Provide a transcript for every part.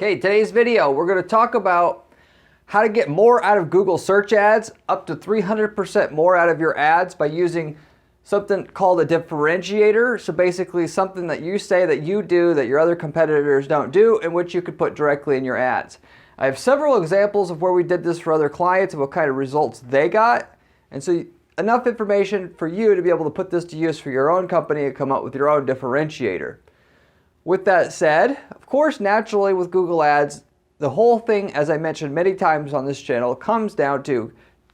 Okay, today's video, we're going to talk about how to get more out of Google search ads, up to 300% more out of your ads by using something called a differentiator. So basically something that you say that you do that your other competitors don't do, and which you could put directly in your ads. I have several examples of where we did this for other clients and what kind of results they got. And so enough information for you to be able to put this to use for your own company and come up with your own differentiator. With that said, of course, naturally with Google Ads, the whole thing, as I mentioned many times on this channel, comes down to,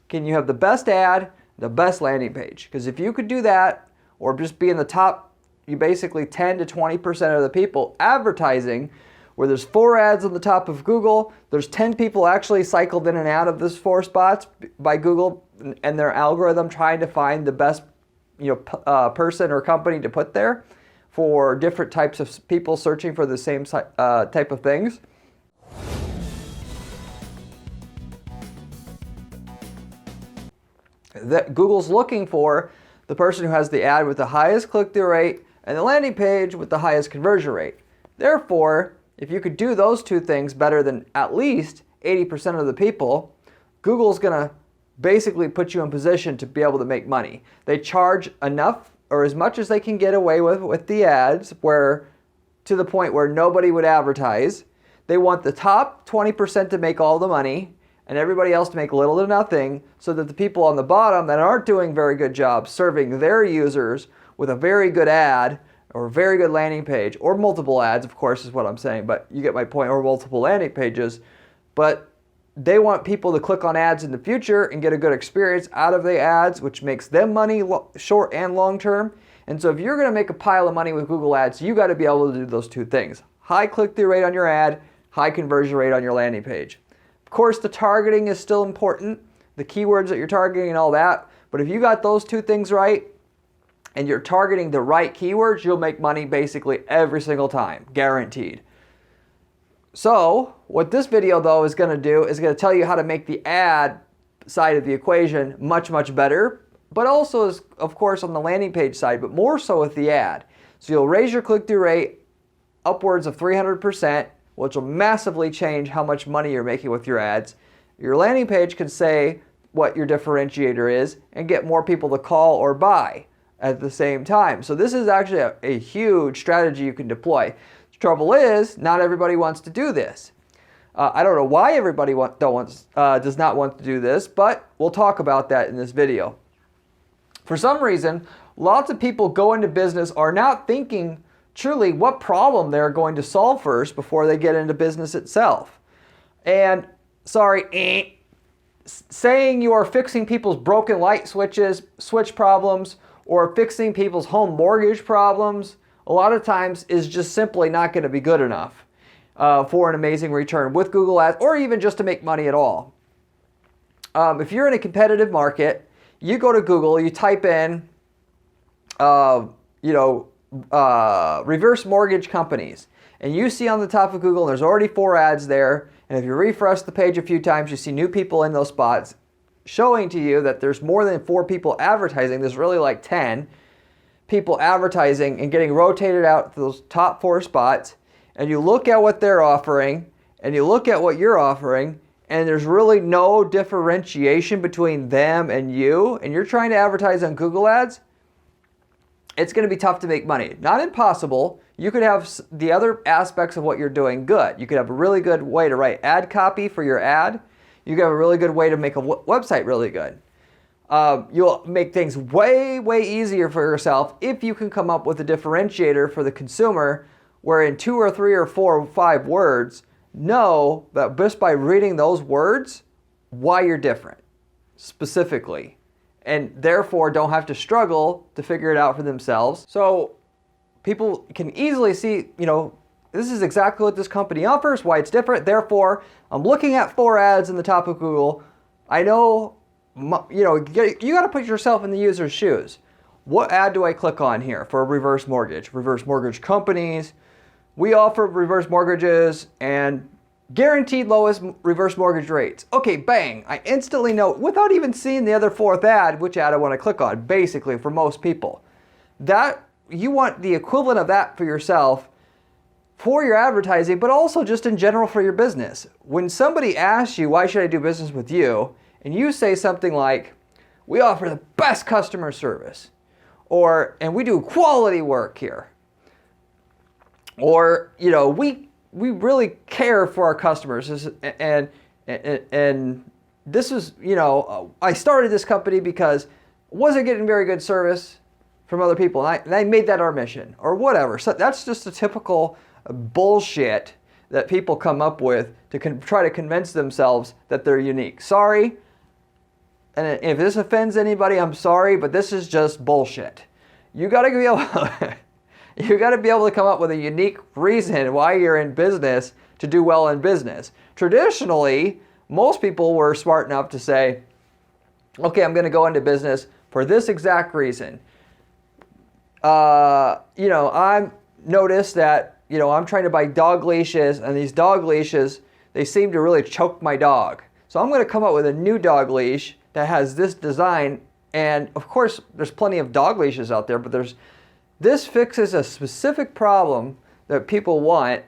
can you have the best ad, the best landing page? Because if you could do that, or just be in the top, you basically 10 to 20% of the people advertising, where there's 4 ads on the top of Google, there's 10 people actually cycled in and out of those 4 spots by Google and their algorithm trying to find the best person or company to put there for different types of people searching for the same type of things. That Google's looking for the person who has the ad with the highest click-through rate and the landing page with the highest conversion rate. Therefore, if you could do those two things better than at least 80% of the people, Google's gonna basically put you in position to be able to make money. They charge enough or as much as they can get away with the ads, where to the point where nobody would advertise. They want the top 20% to make all the money and everybody else to make little to nothing, so that the people on the bottom that aren't doing very good jobs serving their users with a very good ad or a very good landing page, or multiple ads, of course, is what I'm saying, but you get my point, or multiple landing pages. But they want people to click on ads in the future and get a good experience out of the ads, which makes them money short and long term. And so if you're going to make a pile of money with Google Ads, you got to be able to do those two things. High click-through rate on your ad, high conversion rate on your landing page. Of course, the targeting is still important, the keywords that you're targeting and all that. But if you got those two things right and you're targeting the right keywords, you'll make money basically every single time, guaranteed. So what this video though is going to do is going to tell you how to make the ad side of the equation much, much better, but also is, of course, on the landing page side, but more so with the ad. So you'll raise your click-through rate upwards of 300%, which will massively change how much money you're making with your ads. Your landing page can say what your differentiator is and get more people to call or buy at the same time. So this is actually a huge strategy you can deploy. The trouble is, not everybody wants to do this. I don't know why everybody does not want to do this, but we'll talk about that in this video. For some reason, lots of people go into business are not thinking truly what problem they're going to solve first before they get into business itself. And saying you are fixing people's broken light switch problems, or fixing people's home mortgage problems, a lot of times is just simply not going to be good enough for an amazing return with Google Ads, or even just to make money at all. If you're in a competitive market, you go to Google, you type in, reverse mortgage companies, and you see on the top of Google there's already 4 ads there, and if you refresh the page a few times, you see new people in those spots, showing to you that there's more than 4 people advertising. There's really like 10 people advertising and getting rotated out to those top 4 spots, and you look at what they're offering and you look at what you're offering, and there's really no differentiation between them and you, and you're trying to advertise on Google Ads, it's going to be tough to make money. Not impossible. You could have the other aspects of what you're doing good. You could have a really good way to write ad copy for your ad. You could have a really good way to make a website really good. You'll make things way, way easier for yourself if you can come up with a differentiator for the consumer, where in 2 or 3 or 4 or 5 words, know that just by reading those words, why you're different specifically, and therefore don't have to struggle to figure it out for themselves. So people can easily see, this is exactly what this company offers, why it's different. Therefore, I'm looking at 4 ads in the top of Google. I know, you got to put yourself in the user's shoes. What ad do I click on here for a reverse mortgage? Reverse mortgage companies. We offer reverse mortgages and guaranteed lowest reverse mortgage rates. Okay, bang. I instantly know, without even seeing the other 4th ad, which ad I want to click on, basically for most people. That, you want the equivalent of that for yourself. for your advertising, but also just in general for your business. When somebody asks you, why should I do business with you? And you say something like, we offer the best customer service, and we do quality work here. Or, we really care for our customers. And this is, I started this company because I wasn't getting very good service from other people. And I made that our mission or whatever. So that's just a typical bullshit that people come up with to try to convince themselves that they're unique. Sorry. And if this offends anybody, I'm sorry, but this is just bullshit. You got to be able you got to be able to come up with a unique reason why you're in business to do well in business. Traditionally, most people were smart enough to say, okay, I'm going to go into business for this exact reason. I've noticed that, I'm trying to buy dog leashes, and these dog leashes, they seem to really choke my dog. So I'm going to come up with a new dog leash that has this design. And of course, there's plenty of dog leashes out there, but this fixes a specific problem that people want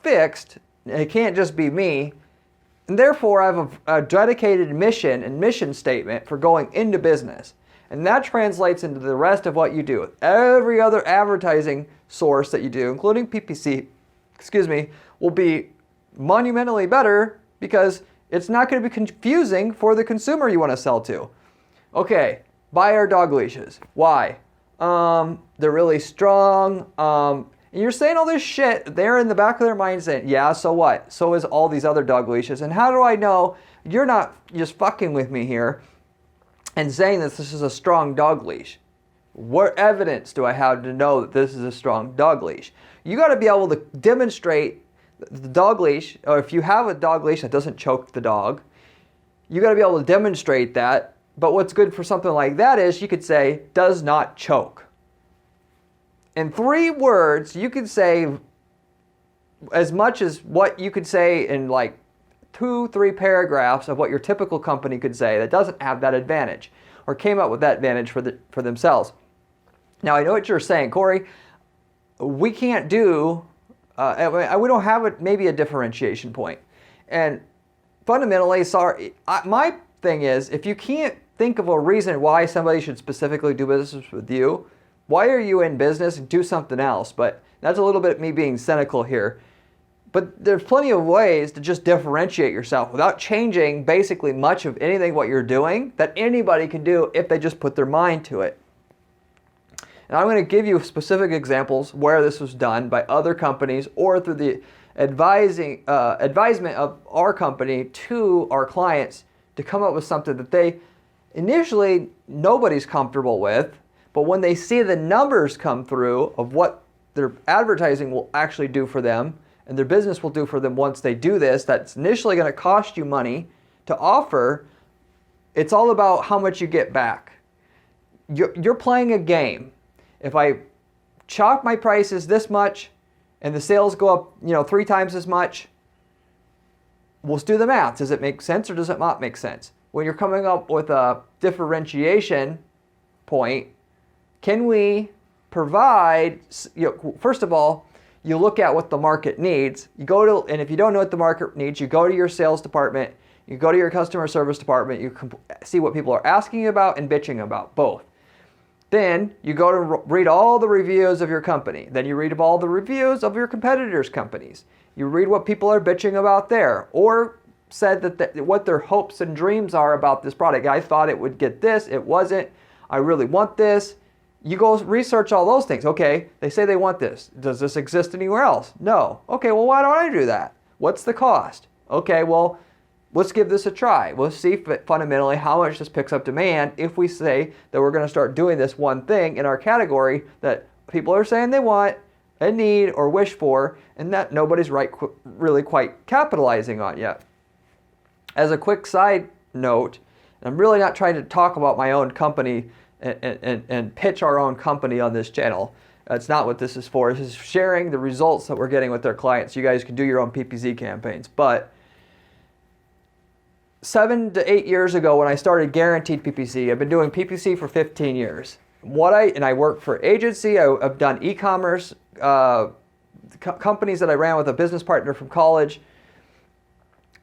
fixed. It can't just be me. And therefore, I have a dedicated mission and mission statement for going into business. And that translates into the rest of what you do. Every other advertising source that you do, including PPC, will be monumentally better because it's not going to be confusing for the consumer you want to sell to. Okay, buy our dog leashes. Why? They're really strong. And you're saying all this shit. They're in the back of their mind saying, yeah, so what? So is all these other dog leashes. And how do I know you're not just fucking with me here and saying that this is a strong dog leash? What evidence do I have to know that this is a strong dog leash? You got to be able to demonstrate the dog leash, or if you have a dog leash that doesn't choke the dog, you got to be able to demonstrate that. But what's good for something like that is you could say, does not choke. In 3 words, you could say as much as what you could say in like 2-3 paragraphs of what your typical company could say that doesn't have that advantage or came up with that advantage for themselves. Now, I know what you're saying, Corey. We can't do, we don't have maybe a differentiation point. And fundamentally, my thing is, if you can't think of a reason why somebody should specifically do business with you, why are you in business? Do something else. But that's a little bit me being cynical here. But there's plenty of ways to just differentiate yourself without changing basically much of anything what you're doing that anybody can do if they just put their mind to it. And I'm going to give you specific examples where this was done by other companies or through the advisement of our company to our clients to come up with something that they initially nobody's comfortable with, but when they see the numbers come through of what their advertising will actually do for them and their business will do for them once they do this, that's initially going to cost you money to offer. It's all about how much you get back. You're playing a game. If I chop my prices this much and the sales go up, 3 times as much, let's do the math. Does it make sense or does it not make sense? When you're coming up with a differentiation point, can we provide, first of all, you look at what the market needs. And if you don't know what the market needs, you go to your sales department, you go to your customer service department, you see what people are asking about and bitching about, both. Then you go to read all the reviews of your company. Then you read all the reviews of your competitors' companies. You read what people are bitching about there, or said that what their hopes and dreams are about this product. I thought it would get this, it wasn't. I really want this. You go research all those things. Okay, they say they want this. Does this exist anywhere else? No. Okay, well, why don't I do that? What's the cost? Okay, well, let's give this a try. We'll see fundamentally how much this picks up demand if we say that we're going to start doing this one thing in our category that people are saying they want and need or wish for, and that nobody's really quite capitalizing on yet. As a quick side note, I'm really not trying to talk about my own company and pitch our own company on this channel. That's not what this is for. This is sharing the results that we're getting with our clients. You guys can do your own PPC campaigns. But 7 to 8 years ago when I started guaranteed PPC, I've been doing PPC for 15 years. I work for agency. I've done e-commerce companies that I ran with a business partner from college,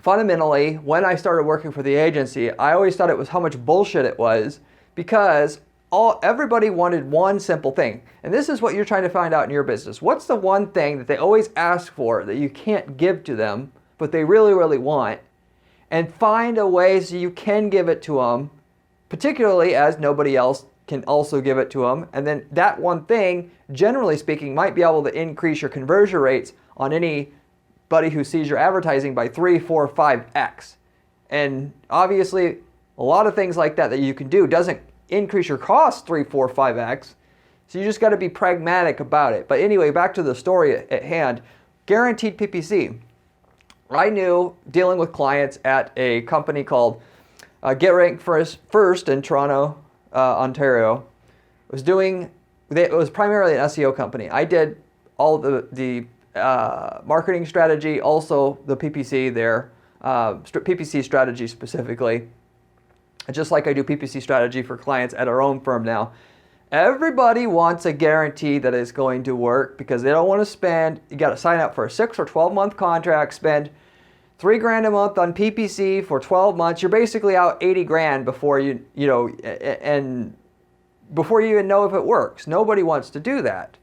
fundamentally, when I started working for the agency, I always thought it was how much bullshit it was, because everybody wanted one simple thing. And this is what you're trying to find out in your business. What's the one thing that they always ask for that you can't give to them, but they really, really want? And find a way so you can give it to them, particularly as nobody else can also give it to them. And then that one thing, generally speaking, might be able to increase your conversion rates on anybody who sees your advertising by 3, 4, 5x. And obviously, a lot of things like that you can do doesn't increase your costs 3, 4, 5x. So you just got to be pragmatic about it. But anyway, back to the story at hand. Guaranteed PPC. I knew, dealing with clients at a company called Get Ranked First in Toronto, Ontario, it was primarily an SEO company. I did all the marketing strategy, also the PPC there, PPC strategy specifically, just like I do PPC strategy for clients at our own firm now. Everybody wants a guarantee that it's going to work, because they don't want to spend, you got to sign up for a 6 or 12 month contract, spend $3,000 a month on PPC for 12 months. You're basically out $80,000 before and before you even know if it works. Nobody wants to do that.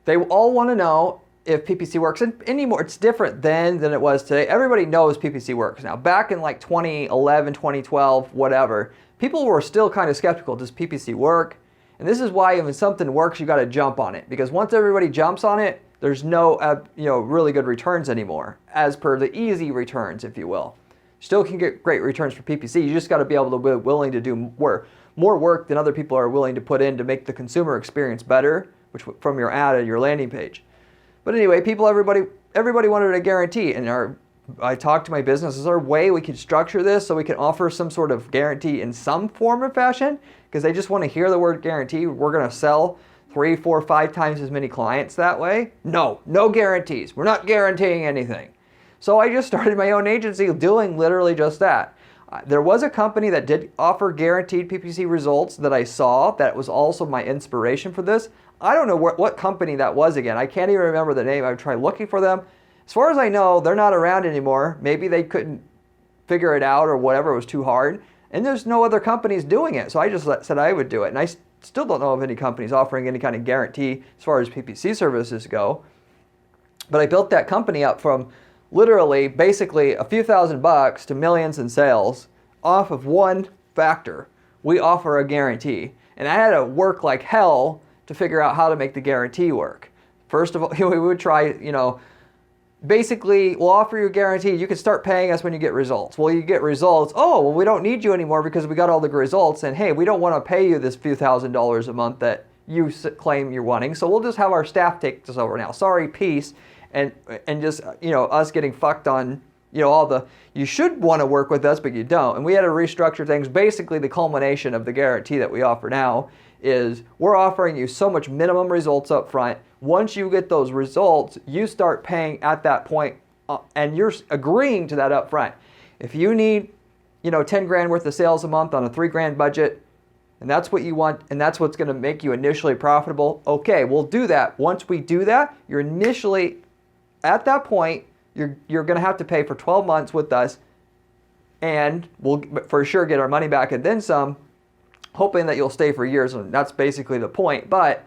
They all want to know if PPC works. And anymore, it's different then than it was today. Everybody knows PPC works now. Back in like 2011, 2012, whatever, people were still kind of skeptical. Does PPC work? And this is why when something works, you got to jump on it. Because once everybody jumps on it, there's no really good returns anymore, as per the easy returns, if you will. Still can get great returns for PPC. You just got to be able to be willing to do more work than other people are willing to put in to make the consumer experience better, which from your ad and your landing page. But anyway, everybody wanted a guarantee, and I talked to my business. Is there a way we could structure this so we can offer some sort of guarantee in some form or fashion? Because they just want to hear the word guarantee. We're going to sell 3, 4, 5 times as many clients that way? No guarantees. We're not guaranteeing anything. So I just started my own agency doing literally just that. There was a company that did offer guaranteed PPC results that I saw that was also my inspiration for this. I don't know what company that was again. I can't even remember the name. I would try looking for them. As far as I know, they're not around anymore. Maybe they couldn't figure it out or whatever, it was too hard. And there's no other companies doing it. So I just said I would do it. And I still don't know of any companies offering any kind of guarantee as far as PPC services go. But I built that company up from literally basically a few $1,000s to millions in sales off of one factor. We offer a guarantee. And I had to work like hell to figure out how to make the guarantee work. First of all, we would try, basically, we'll offer you a guarantee. You can start paying us when you get results. Well, you get results. Oh, well, we don't need you anymore because we got all the results. And hey, we don't want to pay you this few $1,000s a month that you claim you're wanting. So we'll just have our staff take this over now. Sorry, peace. And just, us getting fucked on, all the, you should want to work with us, but you don't. And we had to restructure things. Basically, the culmination of the guarantee that we offer now is we're offering you so much minimum results up front. Once you get those results, you start paying at that point, and you're agreeing to that up front. If you need, $10,000 worth of sales a month on a $3,000 budget, and that's what you want, and that's what's going to make you initially profitable, okay, we'll do that. Once we do that, you're initially, at that point, you're going to have to pay for 12 months with us, and we'll for sure get our money back and then some, hoping that you'll stay for years, and that's basically the point. But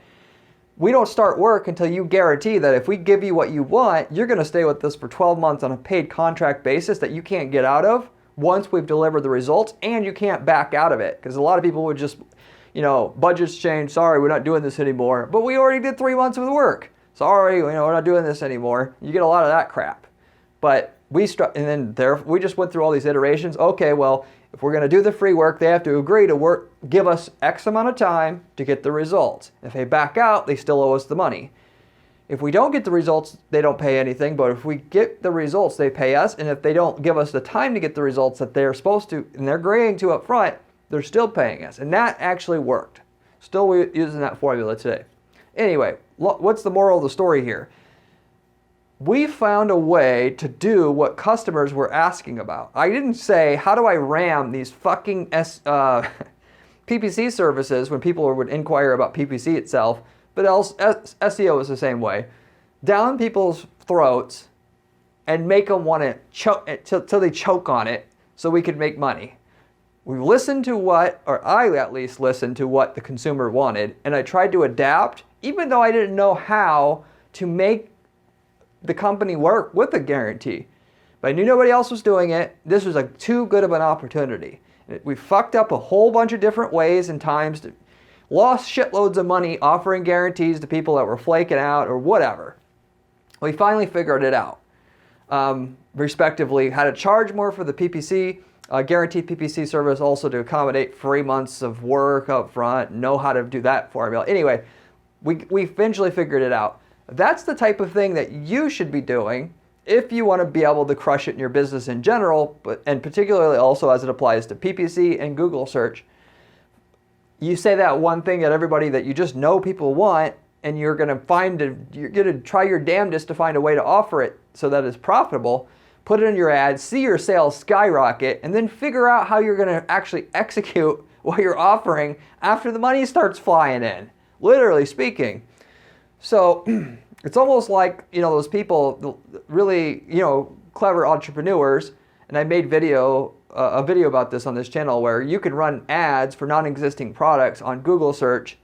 we don't start work until you guarantee that if we give you what you want, you're going to stay with us for 12 months on a paid contract basis that you can't get out of once we've delivered the results, and you can't back out of it. Because a lot of people would just, budgets change, sorry, we're not doing this anymore. But we already did 3 months of the work. Sorry, we're not doing this anymore. You get a lot of that crap. But we just went through all these iterations. Okay, well, if we're going to do the free work, they have to agree to give us X amount of time to get the results. If they back out, they still owe us the money. If we don't get the results, they don't pay anything. But if we get the results, they pay us. And if they don't give us the time to get the results that they're supposed to, and they're agreeing to up front, they're still paying us. And that actually worked. Still we're using that formula today. Anyway, what's the moral of the story here? We found a way to do what customers were asking about. I didn't say, how do I ram these fucking PPC services when people would inquire about PPC itself but SEO is the same way. Down people's throats and make them want to choke till they choke on it so we can make money. We listened to what, or I at least listened to what the consumer wanted, and I tried to adapt, even though I didn't know how to make the company work with a guarantee. But I knew nobody else was doing it. This was like too good of an opportunity. We fucked up a whole bunch of different ways and times, lost shitloads of money offering guarantees to people that were flaking out or whatever. We finally figured it out. Respectively, how to charge more for the PPC, guaranteed PPC service, also to accommodate 3 months of work up front, know how to do that formula. Anyway, we eventually figured it out. That's the type of thing that you should be doing if you want to be able to crush it in your business in general, and particularly also as it applies to PPC and Google search. You say that one thing that everybody that you just know people want, and you're going to try your damnedest to find a way to offer it so that it's profitable, put it in your ads, see your sales skyrocket, and then figure out how you're going to actually execute what you're offering after the money starts flying in, literally speaking. So it's almost like, those people, really, clever entrepreneurs, and I made a video about this on this channel where you can run ads for non-existing products on Google search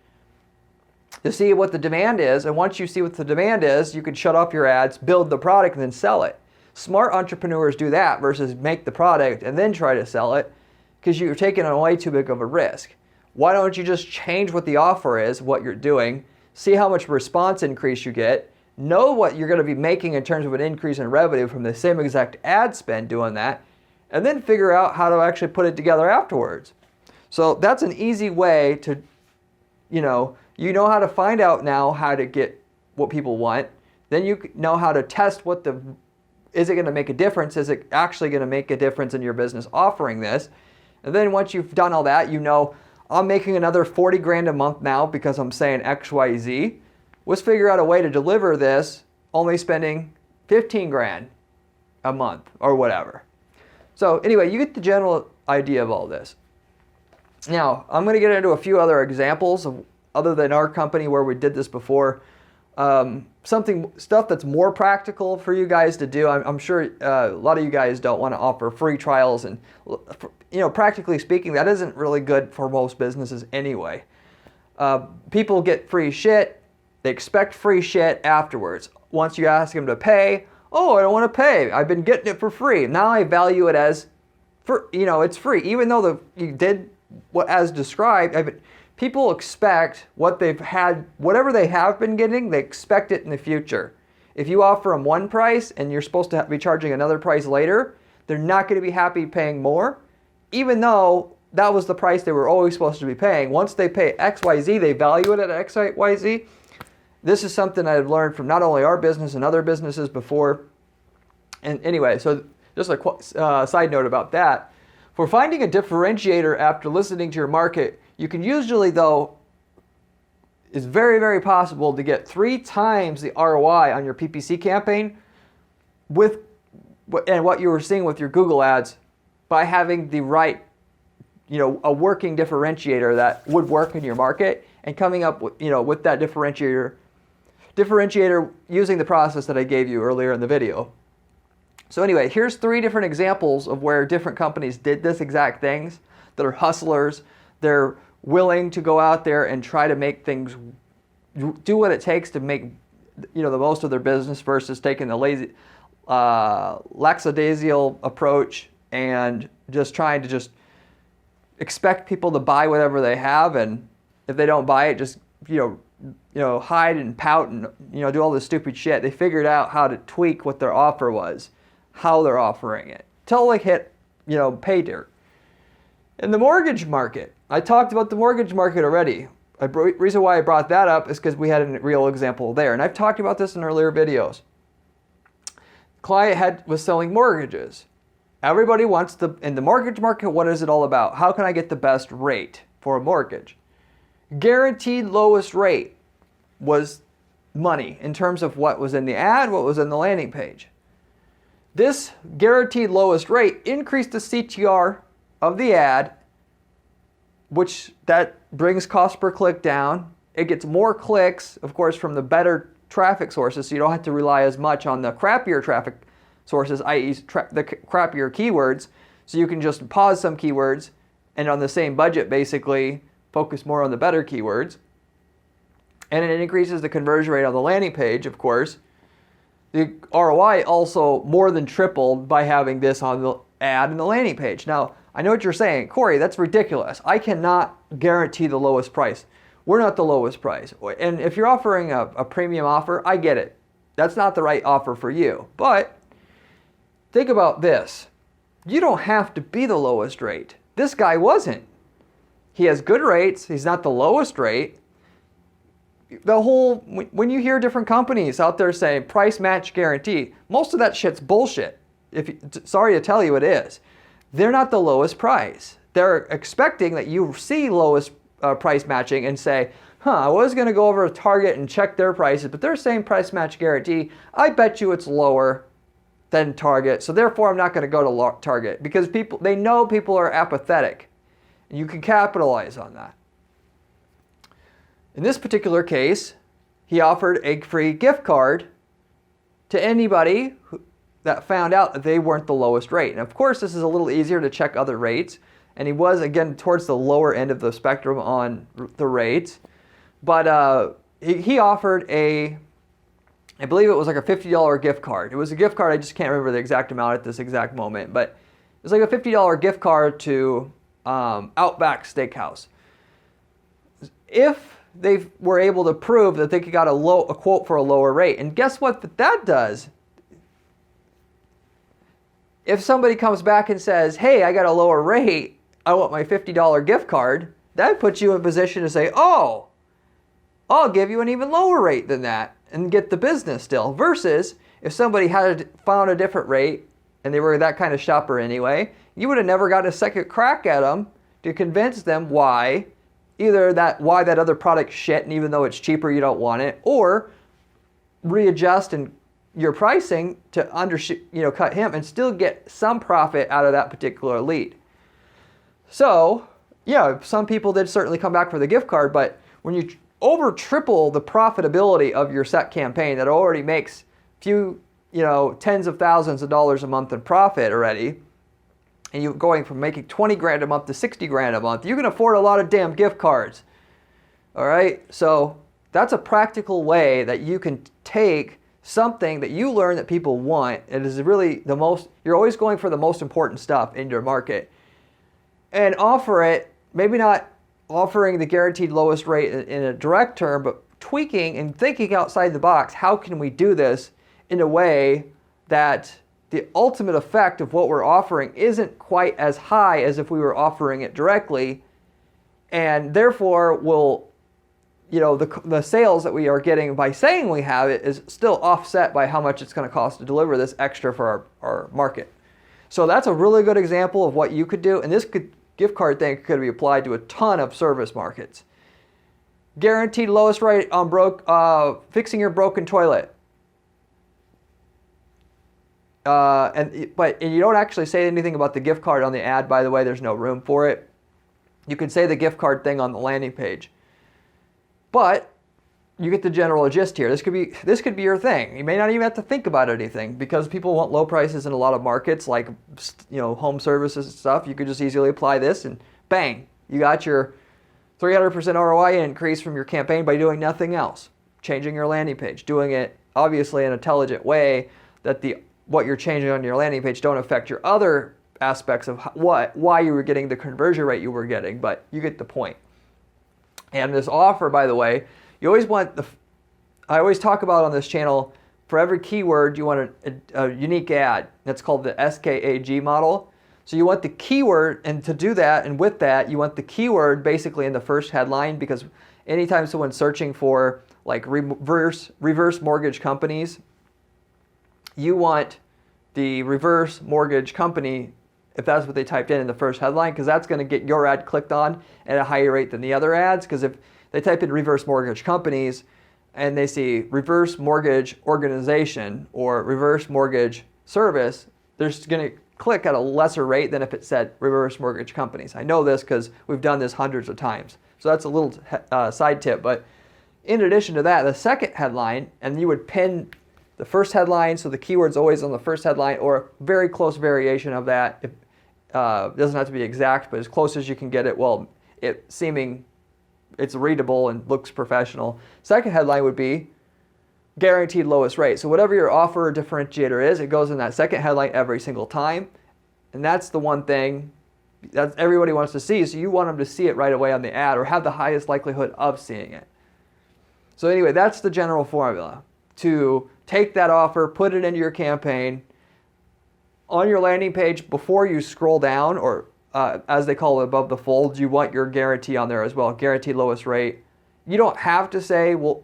to see what the demand is, and once you see what the demand is, you can shut off your ads, build the product, and then sell it. Smart entrepreneurs do that versus make the product and then try to sell it, because you're taking on way too big of a risk. Why don't you just change what the offer is, what you're doing, see how much response increase you get, know what you're going to be making in terms of an increase in revenue from the same exact ad spend doing that, and then figure out how to actually put it together afterwards. So that's an easy way to, you know how to find out now how to get what people want. Then you know how to test is it going to make a difference? Is it actually going to make a difference in your business offering this? And then once you've done all that, I'm making another 40 grand a month now because I'm saying X, Y, Z. Let's figure out a way to deliver this only spending 15 grand a month or whatever. So anyway, you get the general idea of all this. Now, I'm going to get into a few other examples of other than our company where we did this before. Stuff that's more practical for you guys to do. I'm sure a lot of you guys don't want to offer free trials, and practically speaking, that isn't really good for most businesses anyway. People get free shit. They expect free shit afterwards. Once you ask them to pay, oh, I don't want to pay. I've been getting it for free. Now I value it as, it's free. Even though you did what as described, people expect whatever they have been getting, they expect it in the future. If you offer them one price and you're supposed to be charging another price later, they're not going to be happy paying more, even though that was the price they were always supposed to be paying. Once they pay XYZ, they value it at XYZ. This is something I've learned from not only our business and other businesses before. And anyway, so just a side note about that. For finding a differentiator after listening to your market, you can usually, though, it's very, very possible to get 3 times the ROI on your PPC campaign and what you were seeing with your Google ads by having the right, a working differentiator that would work in your market, and coming up with that differentiator using the process that I gave you earlier in the video. So anyway, here's 3 different examples of where different companies did this exact things, that are hustlers. They're willing to go out there and try to make things, do what it takes to make, the most of their business versus taking the lazy, lackadaisical approach and just trying to just expect people to buy whatever they have, and if they don't buy it, just hide and pout and do all this stupid shit. They figured out how to tweak what their offer was, how they're offering it, till they hit pay dirt. In the mortgage market, I talked about the mortgage market already. The reason why I brought that up is because we had a real example there, and I've talked about this in earlier videos. Client was selling mortgages. Everybody wants in the mortgage market, what is it all about? How can I get the best rate for a mortgage? Guaranteed lowest rate was money in terms of what was in the ad, what was in the landing page. This guaranteed lowest rate increased the CTR of the ad, which that brings cost per click down, it gets more clicks, of course, from the better traffic sources, so you don't have to rely as much on the crappier traffic sources, i.e. the crappier keywords. So you can just pause some keywords and on the same budget basically focus more on the better keywords. And it increases the conversion rate on the landing page, of course. The ROI also more than tripled by having this on the ad and the landing page. Now, I know what you're saying, Corey, that's ridiculous. I cannot guarantee the lowest price. We're not the lowest price. And if you're offering a premium offer, I get it. That's not the right offer for you. But think about this. You don't have to be the lowest rate. This guy wasn't. He has good rates. He's not the lowest rate. When you hear different companies out there saying price match guarantee, most of that shit's bullshit. Sorry to tell you it is. They're not the lowest price. They're expecting that you see lowest price matching and say, I was going to go over to Target and check their prices, but they're saying price match guarantee. I bet you it's lower than Target, so therefore I'm not going to go to Target, because they know people are apathetic. And you can capitalize on that. In this particular case, he offered a free gift card to anybody that found out that they weren't the lowest rate. And of course, this is a little easier to check other rates. And he was, again, towards the lower end of the spectrum on the rates. But he offered I believe it was like a $50 gift card. It was a gift card, I just can't remember the exact amount at this exact moment. But it was like a $50 gift card to Outback Steakhouse. If they were able to prove that they got a quote for a lower rate. And guess what that does? If somebody comes back and says, hey, I got a lower rate, I want my $50 gift card, that puts you in a position to say, oh, I'll give you an even lower rate than that and get the business still. Versus if somebody had found a different rate and they were that kind of shopper anyway, you would have never got a second crack at them to convince them why that other product's shit, and even though it's cheaper, you don't want it, or readjust your pricing to cut him and still get some profit out of that particular lead. So, yeah, some people did certainly come back for the gift card, but when you over triple the profitability of your set campaign that already makes tens of thousands of dollars a month in profit already, and you're going from making 20 grand a month to 60 grand a month, you can afford a lot of damn gift cards. All right? So that's a practical way that you can take something that you learn that people want. It is really you're always going for the most important stuff in your market, and offer it, maybe not offering the guaranteed lowest rate in a direct term, but tweaking and thinking outside the box. How can we do this in a way that the ultimate effect of what we're offering isn't quite as high as if we were offering it directly, and therefore the sales that we are getting by saying we have it is still offset by how much it's going to cost to deliver this extra for our market. So that's a really good example of what you could do, and this gift card thing could be applied to a ton of service markets. Guaranteed lowest rate on fixing your broken toilet. And you don't actually say anything about the gift card on the ad, by the way. There's no room for it. You could say the gift card thing on the landing page. But you get the general gist here. This could be your thing. You may not even have to think about anything, because people want low prices in a lot of markets, like home services and stuff. You could just easily apply this, and bang, you got your 300% ROI increase from your campaign by doing nothing else. Changing your landing page, doing it obviously in an intelligent way that what you're changing on your landing page don't affect your other aspects of why you were getting the conversion rate you were getting, but you get the point. And this offer, by the way, you always want I always talk about on this channel, for every keyword you want a unique ad. That's called the SKAG model. So you want the keyword, and to do that, and with that, you want the keyword basically in the first headline, because anytime someone's searching for like reverse mortgage companies, you want the reverse mortgage company, if that's what they typed in the first headline, because that's going to get your ad clicked on at a higher rate than the other ads. Because if they type in reverse mortgage companies and they see reverse mortgage organization or reverse mortgage service, they're going to click at a lesser rate than if it said reverse mortgage companies. I know this because we've done this hundreds of times. So that's a little side tip, but in addition to that, the second headline, and you would pin the first headline, so the keyword's always on the first headline, or a very close variation of that. It doesn't have to be exact, but as close as you can get it, well, it's readable and looks professional. Second headline would be guaranteed lowest rate. So whatever your offer or differentiator is, it goes in that second headline every single time. And that's the one thing that everybody wants to see. So you want them to see it right away on the ad or have the highest likelihood of seeing it. So anyway, that's the general formula. To take that offer, put it into your campaign. On your landing page, before you scroll down, or as they call it above the fold, you want your guarantee on there as well, guaranteed lowest rate. You don't have to say, well,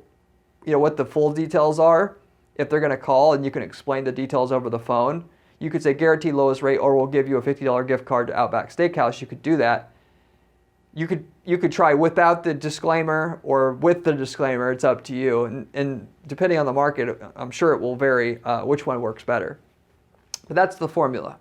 what the full details are if they're going to call, and you can explain the details over the phone. You could say guaranteed lowest rate, or we'll give you a $50 gift card to Outback Steakhouse. You could do that. You could try without the disclaimer or with the disclaimer. It's up to you. And depending on the market, I'm sure it will vary which one works better. But that's the formula.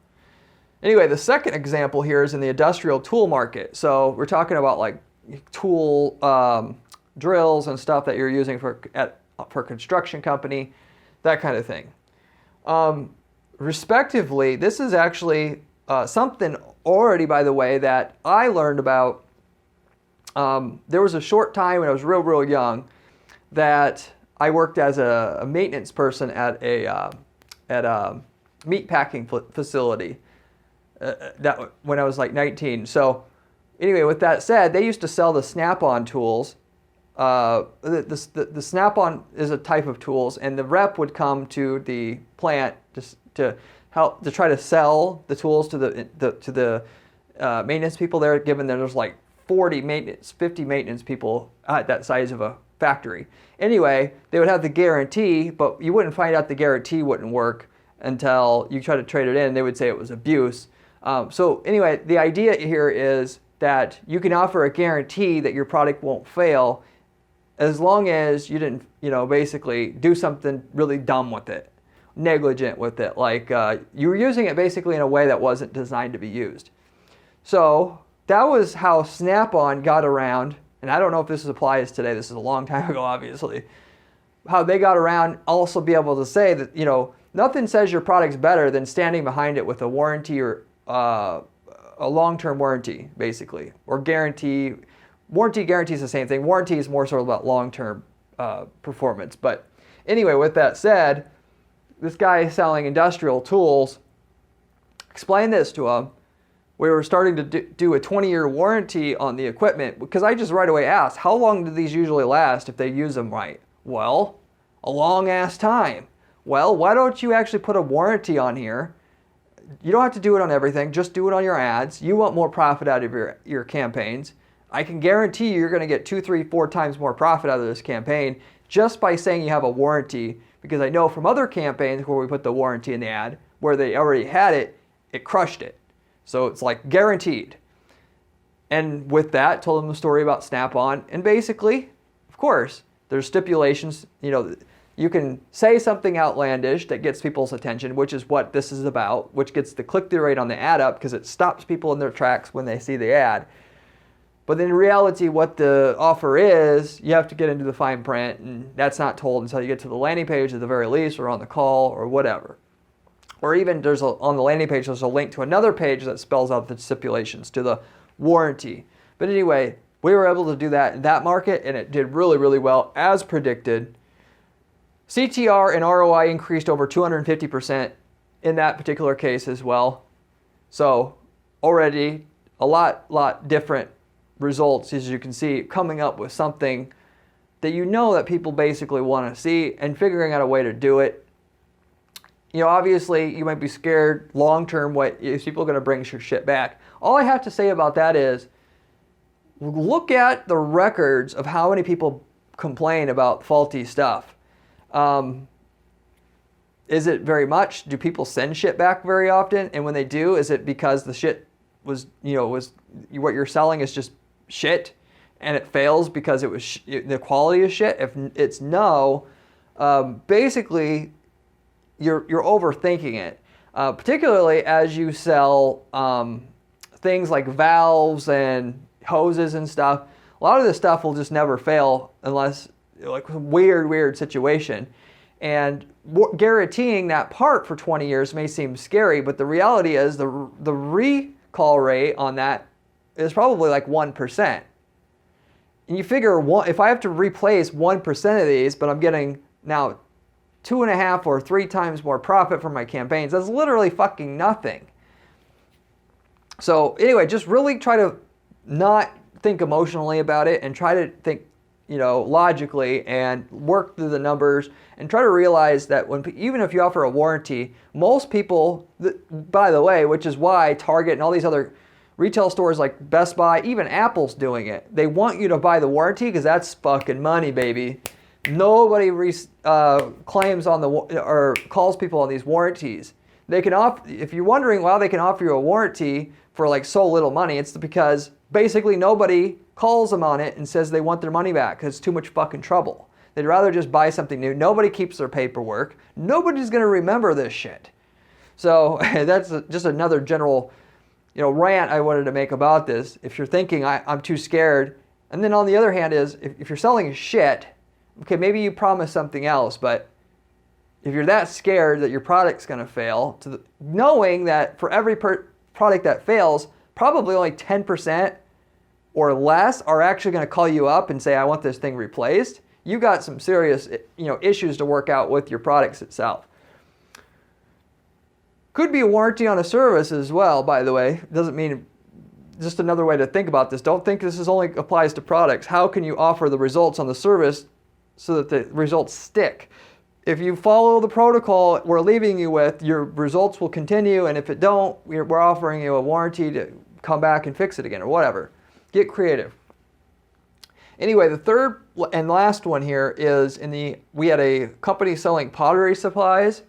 Anyway, the second example here is in the industrial tool market. So we're talking about like tool drills and stuff that you're using for a construction company, that kind of thing. Respectively, this is actually something already, by the way, that I learned about. There was a short time when I was real young that I worked as a maintenance person at a meat packing facility. That when I was like 19. So anyway, with that said, they used to sell the Snap-on tools. The Snap-on is a type of tools, and the rep would come to the plant to help to try to sell the tools to the maintenance people there, given that there's like 50 maintenance people at that size of a factory. Anyway, they would have the guarantee, but you wouldn't find out the guarantee wouldn't work until you try to trade it in. They would say it was abuse. So anyway, the idea here is that you can offer a guarantee that your product won't fail as long as you didn't, basically do something really dumb with it, negligent with it, like you were using it basically in a way that wasn't designed to be used. So that was how Snap-on got around, and I don't know if this applies today, this is a long time ago obviously, how they got around also be able to say that, nothing says your product's better than standing behind it with a warranty or a long-term warranty, basically, or guarantee. Warranty guarantee is the same thing. Warranty is more sort of about long-term performance. But anyway, with that said, this guy selling industrial tools explained this to him. We were starting to do a 20-year warranty on the equipment because I just right away asked, how long do these usually last if they use them right? Well, a long-ass time. Well, why don't you actually put a warranty on here? You don't have to do it on everything. Just do it on your ads. You want more profit out of your campaigns. I can guarantee you're going to get 2, 3, 4 times more profit out of this campaign just by saying you have a warranty, because I know from other campaigns where we put the warranty in the ad, where they already had it, it crushed it. So it's like guaranteed. And with that, told them the story about Snap-on. And basically, of course, there's stipulations. You can say something outlandish that gets people's attention, which is what this is about, which gets the click-through rate on the ad up because it stops people in their tracks when they see the ad. But in reality, what the offer is, you have to get into the fine print, and that's not told until you get to the landing page at the very least, or on the call, or whatever. Or even on the landing page, there's a link to another page that spells out the stipulations to the warranty. But anyway, we were able to do that in that market, and it did really, really well, as predicted. CTR and ROI increased over 250% in that particular case as well. So already a lot different results, as you can see, coming up with something that that people basically want to see and figuring out a way to do it. Obviously you might be scared long-term, what is people going to bring your shit back? All I have to say about that is look at the records of how many people complain about faulty stuff. Is it very much? Do people send shit back very often? And when they do, is it because the shit was what you're selling is just shit and it fails because it was the quality is shit? If it's no, basically you're overthinking it. Particularly as you sell things like valves and hoses and stuff. A lot of this stuff will just never fail unless like a weird situation. And guaranteeing that part for 20 years may seem scary, but the reality is the recall rate on that is probably like 1%. And you figure if I have to replace 1% of these, but I'm getting now 2.5 or 3 times more profit from my campaigns, that's literally fucking nothing. So anyway, just really try to not think emotionally about it and try to think, logically and work through the numbers and try to realize that even if you offer a warranty, most people, by the way, which is why Target and all these other retail stores like Best Buy, even Apple's doing it. They want you to buy the warranty because that's fucking money, baby. Nobody claims on or calls people on these warranties. They can if you're wondering why they can offer you a warranty for like so little money, it's because basically nobody calls them on it and says they want their money back because it's too much fucking trouble. They'd rather just buy something new. Nobody keeps their paperwork. Nobody's going to remember this shit. So that's just another general rant I wanted to make about this. If you're thinking I'm too scared, and then on the other hand is if you're selling shit, okay, maybe you promise something else, but if you're that scared that your product's going to fail, knowing that for every product that fails, probably only 10% or less are actually going to call you up and say, I want this thing replaced, you got some serious issues to work out with your products itself. Could be a warranty on a service as well, by the way. Doesn't mean, just another way to think about this. Don't think this only applies to products. How can you offer the results on the service so that the results stick? If you follow the protocol we're leaving you with, your results will continue, and if it don't, we're offering you a warranty to come back and fix it again or whatever. Get creative. Anyway, the third and last one here is we had a company selling pottery supplies.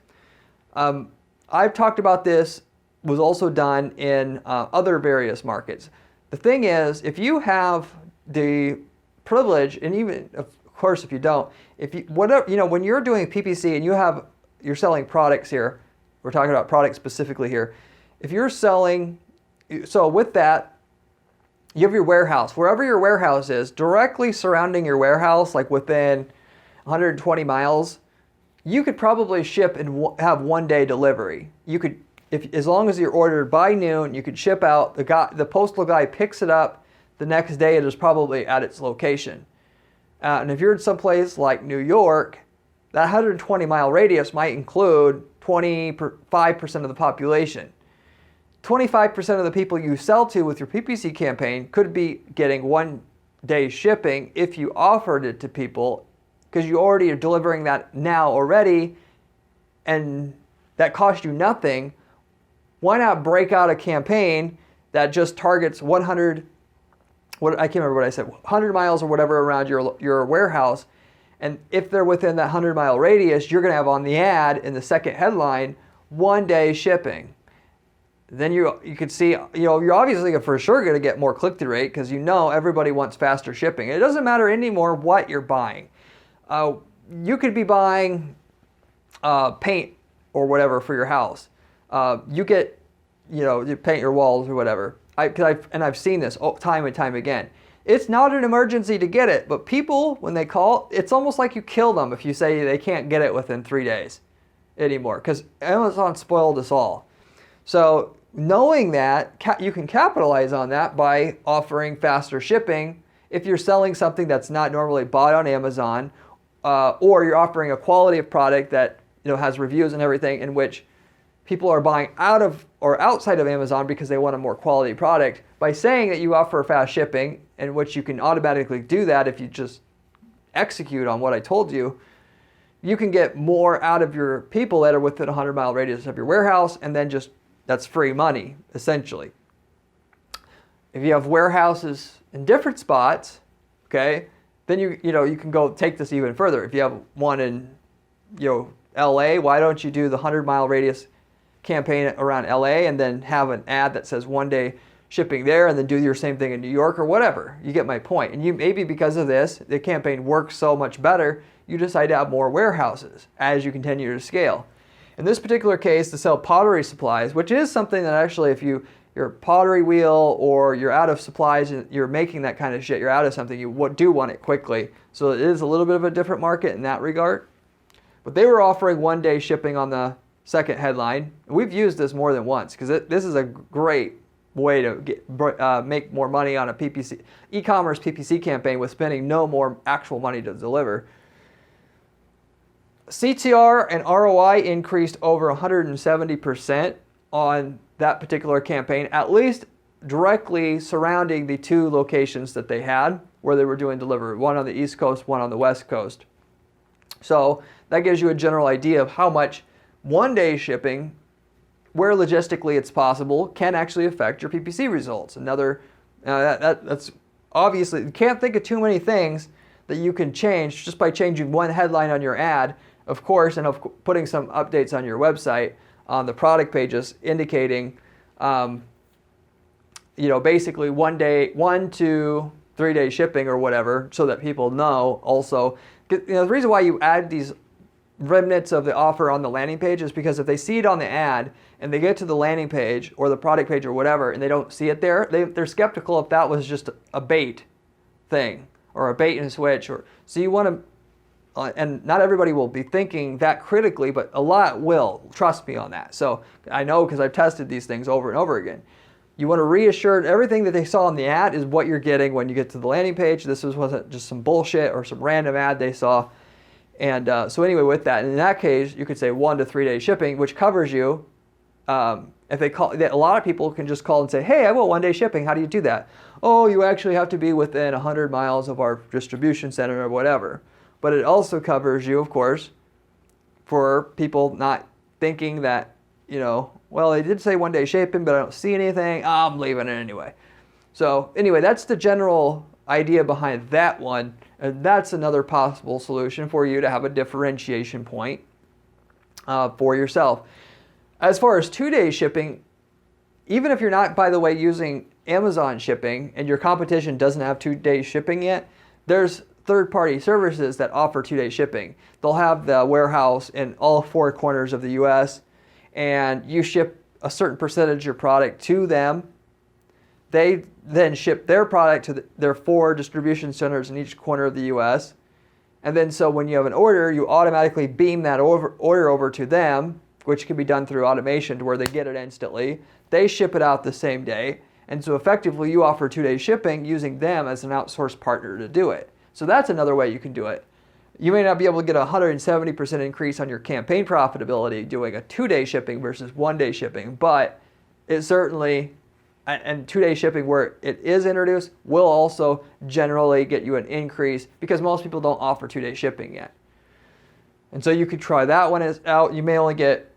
I've talked about this, was also done in other various markets. The thing is, if you have the privilege, and even of course if you don't, when you're doing PPC and you're selling products here, we're talking about products specifically here. If you're selling, so with that, you have your warehouse. Wherever your warehouse is, directly surrounding your warehouse, like within 120 miles, you could probably ship and have 1-day delivery. You could, as long as you're ordered by noon, you could ship out. The postal guy picks it up the next day. It is probably at its location. And if you're in some place like New York, that 120-mile radius might include 25% of the population. 25% of the people you sell to with your PPC campaign could be getting 1-day shipping if you offered it to people, because you already are delivering that now already, and that cost you nothing. Why not break out a campaign that just targets 100, I can't remember what I said, 100 miles or whatever around your warehouse, and if they're within that 100-mile radius, you're going to have on the ad in the second headline, 1-day shipping. Then you could see, you're obviously for sure going to get more click-through rate because everybody wants faster shipping. It doesn't matter anymore what you're buying. You could be buying paint or whatever for your house. You paint your walls or whatever. I've seen this time and time again. It's not an emergency to get it, but people, when they call, it's almost like you kill them if you say they can't get it within 3 days anymore, because Amazon spoiled us all. So knowing that, you can capitalize on that by offering faster shipping if you're selling something that's not normally bought on Amazon, or you're offering a quality of product that has reviews and everything, in which people are buying out of or outside of Amazon because they want a more quality product. By saying that you offer fast shipping, in which you can automatically do that if you just execute on what I told you, you can get more out of your people that are within a 100-mile radius of your warehouse, and then that's free money, essentially. If you have warehouses in different spots, okay, then you can go take this even further. If you have one in LA, why don't you do the 100-mile radius campaign around LA and then have an ad that says 1-day shipping there, and then do your same thing in New York or whatever? You get my point. And maybe because of this, the campaign works so much better, you decide to have more warehouses as you continue to scale. In this particular case, to sell pottery supplies, which is something that actually, if you your pottery wheel or you're out of supplies and you're making that kind of shit, you're out of something, you do want it quickly. So it is a little bit of a different market in that regard. But they were offering 1-day shipping on the second headline. We've used this more than once because this is a great way to make more money on a PPC, e-commerce PPC campaign with spending no more actual money to deliver. CTR and ROI increased over 170% on that particular campaign, at least directly surrounding the 2 locations that they had where they were doing delivery, one on the East Coast, one on the West Coast. So that gives you a general idea of how much 1-day shipping, where logistically it's possible, can actually affect your PPC results. Another, that's obviously, you can't think of too many things that you can change just by changing one headline on your ad, of course, and putting some updates on your website on the product pages indicating, basically 1 to 3 day shipping or whatever, so that people know also. The reason why you add these remnants of the offer on the landing page is because if they see it on the ad and they get to the landing page or the product page or whatever and they don't see it there, they're skeptical if that was just a bait thing or a bait and switch. So you want to, and not everybody will be thinking that critically, but a lot will. Trust me on that. So I know because I've tested these things over and over again. You want to reassure everything that they saw in the ad is what you're getting when you get to the landing page. This wasn't just some bullshit or some random ad they saw. And so anyway, with that, in that case, you could say 1 to 3 day shipping, which covers you. If they call, a lot of people can just call and say, hey, I want 1 day shipping. How do you do that? Oh, you actually have to be within 100 miles of our distribution center or whatever. But it also covers you, of course, for people not thinking that, well, they did say 1 day shipping, but I don't see anything. I'm leaving it anyway. So anyway, that's the general idea behind that one. And that's another possible solution for you to have a differentiation point for yourself. As far as 2 day shipping, even if you're not, by the way, using Amazon shipping and your competition doesn't have 2 day shipping yet, there's third-party services that offer 2 day shipping. They'll have the warehouse in all 4 corners of the US, and you ship a certain percentage of your product to them. They then ship their product to their 4 distribution centers in each corner of the US. And then so when you have an order, you automatically beam that order over to them, which can be done through automation to where they get it instantly. They ship it out the same day. And so effectively you offer 2 day shipping using them as an outsourced partner to do it. So that's another way you can do it. You may not be able to get a 170% increase on your campaign profitability doing a 2 day shipping versus 1 day shipping, but it certainly, and 2 day shipping where it is introduced, will also generally get you an increase because most people don't offer 2 day shipping yet. And so you could try that one out. You may only get,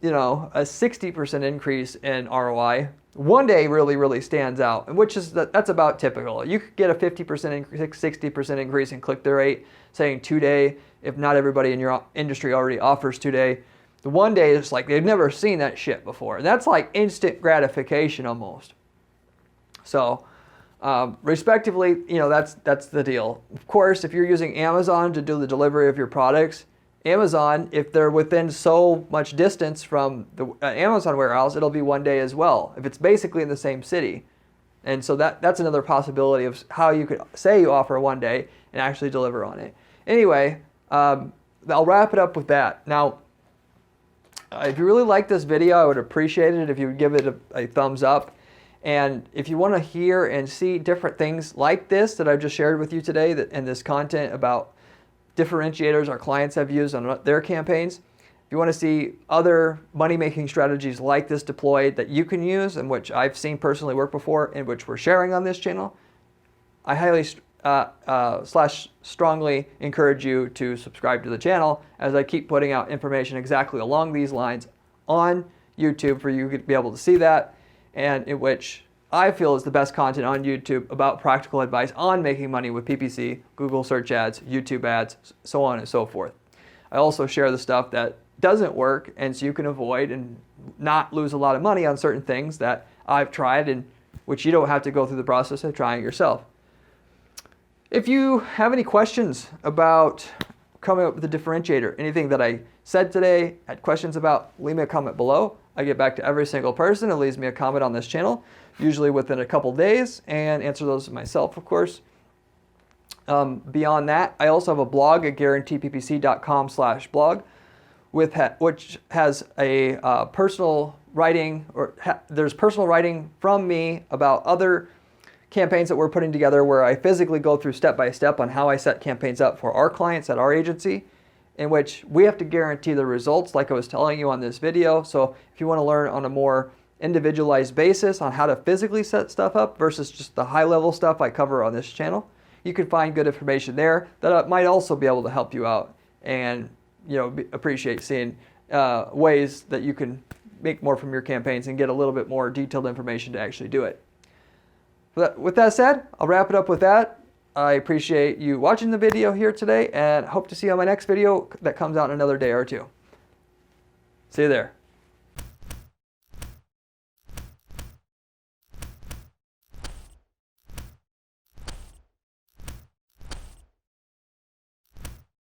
a 60% increase in ROI. 1 day really, really stands out, and that's about typical. You could get a 50% increase, 60% increase in click-through rate, saying 2 day, if not everybody in your industry already offers 2 day. The 1 day is like they've never seen that shit before. And that's like instant gratification almost. So, respectively, that's the deal. Of course, if you're using Amazon to do the delivery of your products, Amazon, if they're within so much distance from the Amazon warehouse, it'll be 1 day as well, if it's basically in the same city. And so that's another possibility of how you could say you offer 1 day and actually deliver on it. Anyway, I'll wrap it up with that. Now, if you really like this video, I would appreciate it if you would give it a thumbs up. And if you want to hear and see different things like this that I've just shared with you today, and this content about differentiators our clients have used on their campaigns, if you want to see other money-making strategies like this deployed that you can use and which I've seen personally work before and which we're sharing on this channel, I highly strongly encourage you to subscribe to the channel as I keep putting out information exactly along these lines on YouTube for you to be able to see that, and in which I feel is the best content on YouTube about practical advice on making money with PPC, Google search ads, YouTube ads, so on and so forth. I also share the stuff that doesn't work, and so you can avoid and not lose a lot of money on certain things that I've tried and which you don't have to go through the process of trying yourself. If you have any questions about coming up with a differentiator, anything that I said today, had questions about, leave me a comment below. I get back to every single person who leaves me a comment on this channel, usually within a couple days, and answer those myself, of course. Beyond that, I also have a blog at guaranteeppc.com/blog, which has a personal writing, there's personal writing from me about other campaigns that we're putting together, where I physically go through step by step on how I set campaigns up for our clients at our agency, in which we have to guarantee the results like I was telling you on this video. So if you want to learn on a more individualized basis on how to physically set stuff up versus just the high level stuff I cover on this channel, you can find good information there that might also be able to help you out, and appreciate seeing ways that you can make more from your campaigns and get a little bit more detailed information to actually do it. With that said, I'll wrap it up with that. I appreciate you watching the video here today, and hope to see you on my next video that comes out in another day or two. See you there.